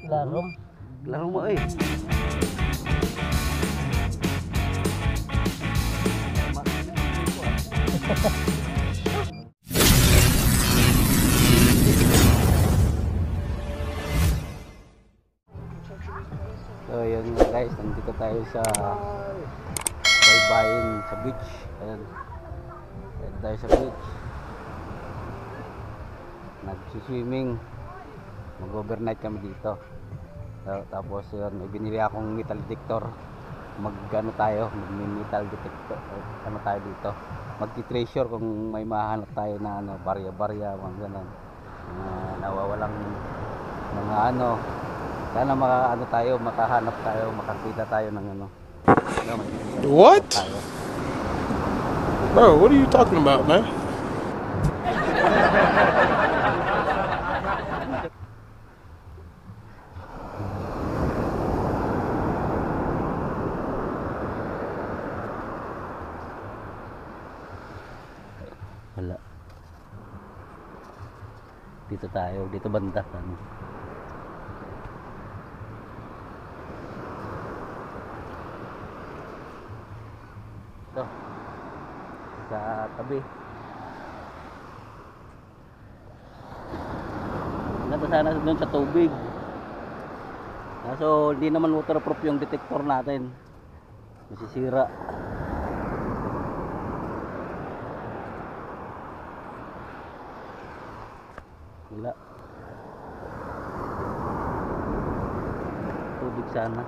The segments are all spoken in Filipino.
Laro. Laro mo eh. So yun guys, nandito tayo sa baybayin sa beach. Ayan. Ayan tayo sa beach. Nag-swimming. Mag-overnight kami dito. Tapos yun, may binili akong metal detector. Mag-ano tayo, mag-metal detector. Ano tayo dito? Magti-treasure kung may mahanap tayo na ano, barya-barya, mga ganun. Nawawalang mga ano. Sana makaano tayo, makahanap tayo, makakita tayo ng ano. What? Tayo. Bro, what are you talking about, man? Wala. Dito tayo, dito banda. Ano. Ito. Sa tabi. Nata sana doon sa tubig. Kaso hindi naman waterproof yung detector natin. Masisira. Wala. Tubig sana.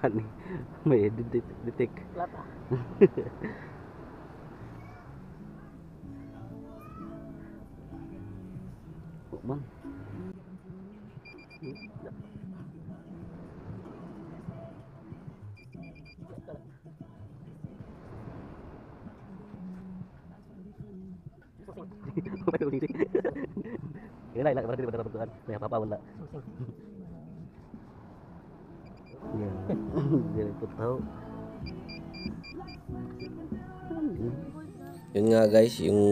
Kani may detect. Plata. Oh, man. Kaya lang berarti pada bentukan. Saya apa wala. Ya. Jadi ikut tahu. Yun nga guys, yung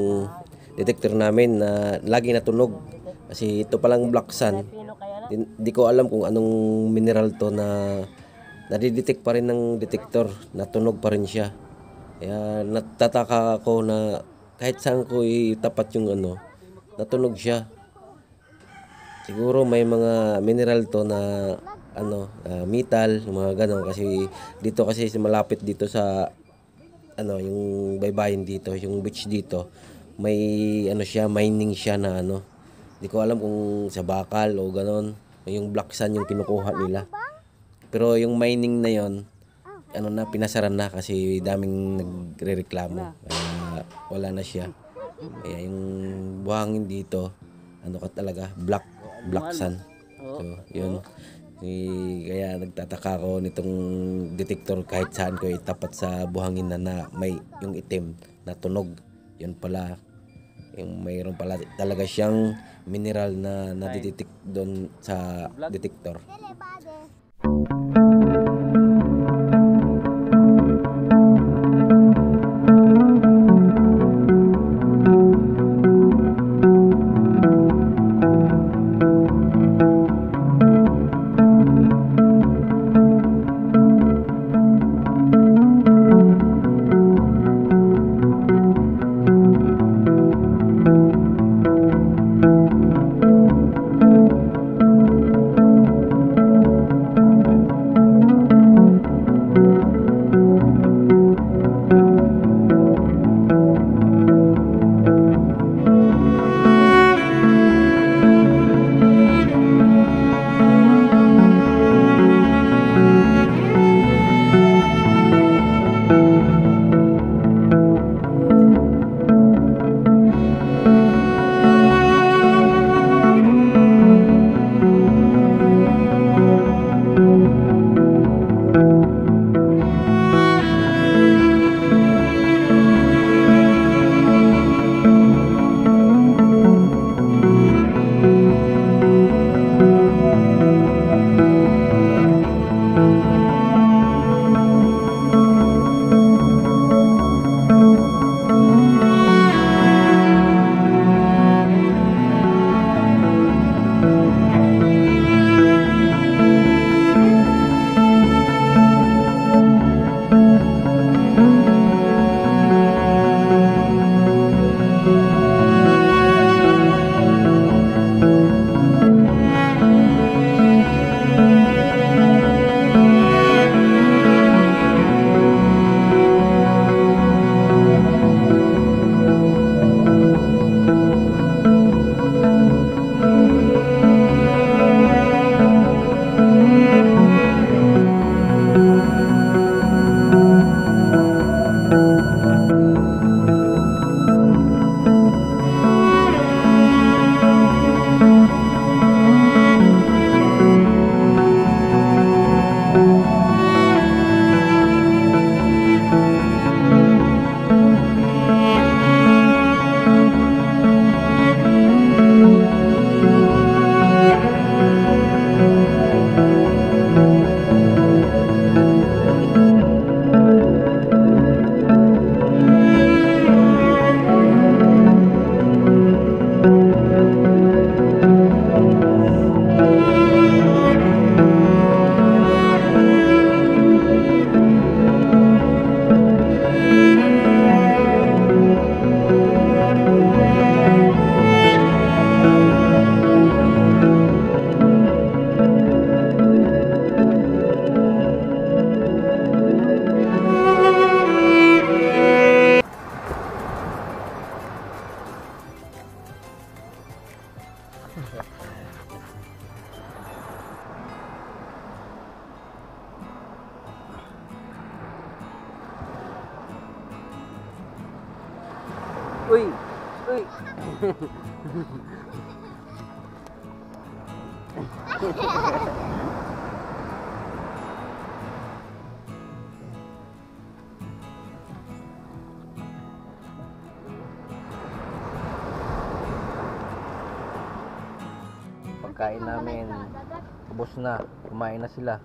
detector namin na lagi natunog kasi ito palang black sand. Hindi ko alam kung anong mineral to na nadidetect pa rin ng detector, natunog pa rin siya. Kaya natataka ako na kahit saan ko itapat yung ano, natunog siya. Siguro may mga mineral to na ano, metal, mga gano'n kasi dito kasi malapit dito sa ano, yung baybayin dito, yung beach dito, may ano siya, mining siya na ano. Hindi ko alam kung sa bakal o gano'n, yung black sand yung kinukuha nila. Pero yung mining na yon, ano na, pinasaran na kasi daming nagrereklamo. Kaya wala na siya. Kaya yung buhangin dito, ano ka talaga, black sand. So, yun. Kaya nagtataka ko nitong detector kahit saan ko itapat sa buhangin na may yung itim na tunog. Yun pala, yung mayroon pala talaga siyang mineral na nadidetect doon sa detector. Uy! Uy! Pagkain namin, ubos na. Kumain na sila.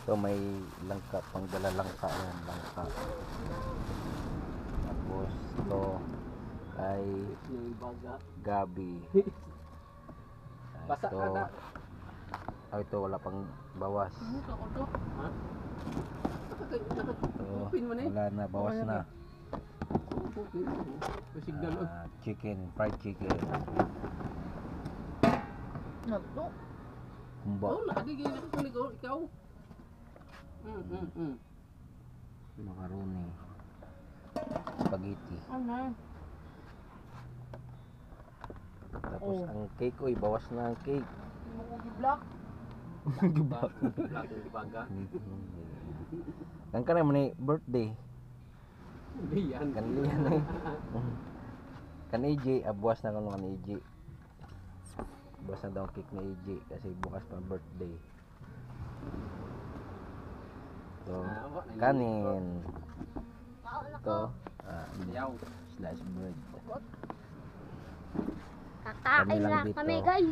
So may langka, pangdala langka yan, langka. Tapos ito ay gabi. Ito, ito wala pang bawas. Ito, wala na, bawas na. Chicken, fried chicken. Kumba. Macaroni. Spaghetti. Tapos ang cake, oy, bawas na ang cake. Gibak. Kan ka naman eh, birthday. Kan liyan eh. Kan AJ, buwas na kung kan AJ. Buwas na daw ang cake ni AJ kasi bukas pa birthday. So, kanin. Ito, sliced bread. Kakain lang kami, guys.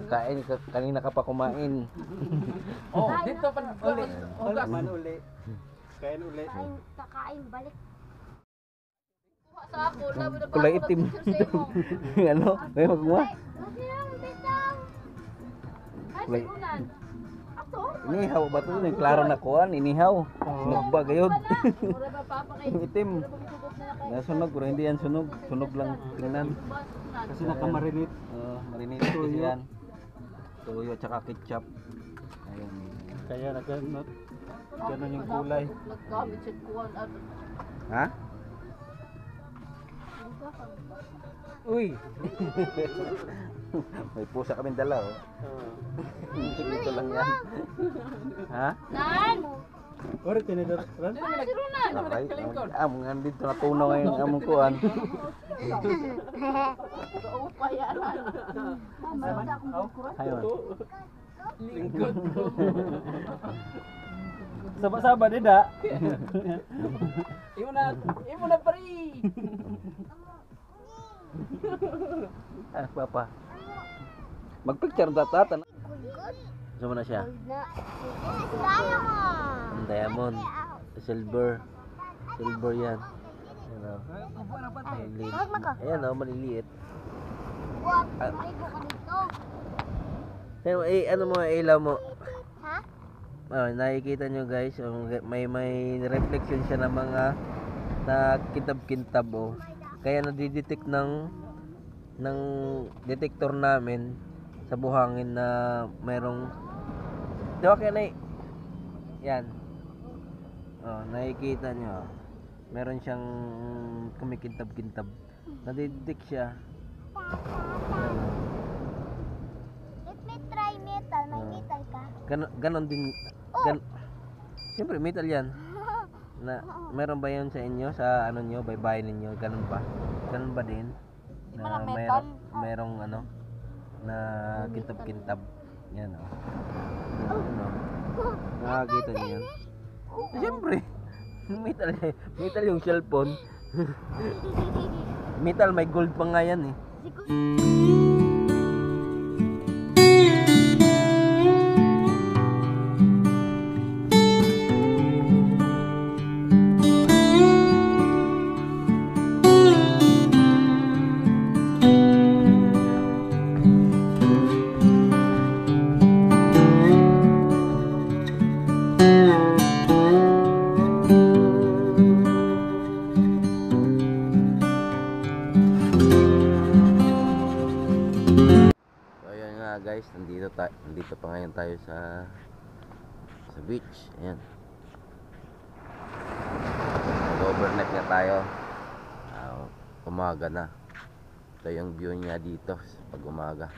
Kain, kanina ka pa kumain. Oh, dito pa ulit. Man uli. Kain uli. Kakain, balik. Sa ako, Kulay itim. Ano? May magmuha? Kulay. Inihaw ba ito? Klaro na kuhan, inihaw. Sunog ba gayod? Yung itim. Nasunog, pero hindi yan sunog. Sunog lang tingnan. Kasi nakamarinate. Marinate kasi yan. Toyo tsaka ketchup. Ayun. Kaya ganun yung kulay. Nagkamit siya kuhan at Ha? Uy! May pusa kaming dala, oh. Dito lang yan. Ha? Nan! Ori, tinidor. Si Ronan! Ay, mga dito natunaw ngayon among kuhan. Upayanan. Ayun. Lingkod ko. Saba-saba din da. Imo na pari. Ah, papa. Magpicture na tata. Sama na siya. Ang diamond. Silver. Silver yan. Ayan o. Ayan o, maliliit. Ano mo, ilaw mo? Ha? Oh, nakikita nyo guys, may reflection siya ng mga na kintab-kintab oh. Kaya nadidetect ng detector namin sa buhangin na mayroong diba kaya na yan. Oh, nakikita nyo. Meron siyang kumikintab-kintab. Nadidetect siya. Let me try metal. May metal ka? Ganon din. Siyempre metal yan. Na meron ba 'yan sa inyo sa ano niyo, baybayin ninyo? Ganon ba? Ganon ba din? Na merong ano na kintab-kintab. Yan oh. Ano? Nakakita niyo 'yan. Siyempre. Metal yung cellphone. Metal may gold pa nga yan eh. Guys, nandito pa ngayon tayo sa beach. Ayan. Overnight na tayo. Umaga na. Ito yung view niya dito pag umaga.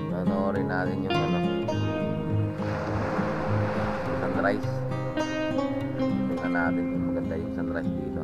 Panoorin natin yung sunrise. Tingnan natin kung maganda yung sunrise dito.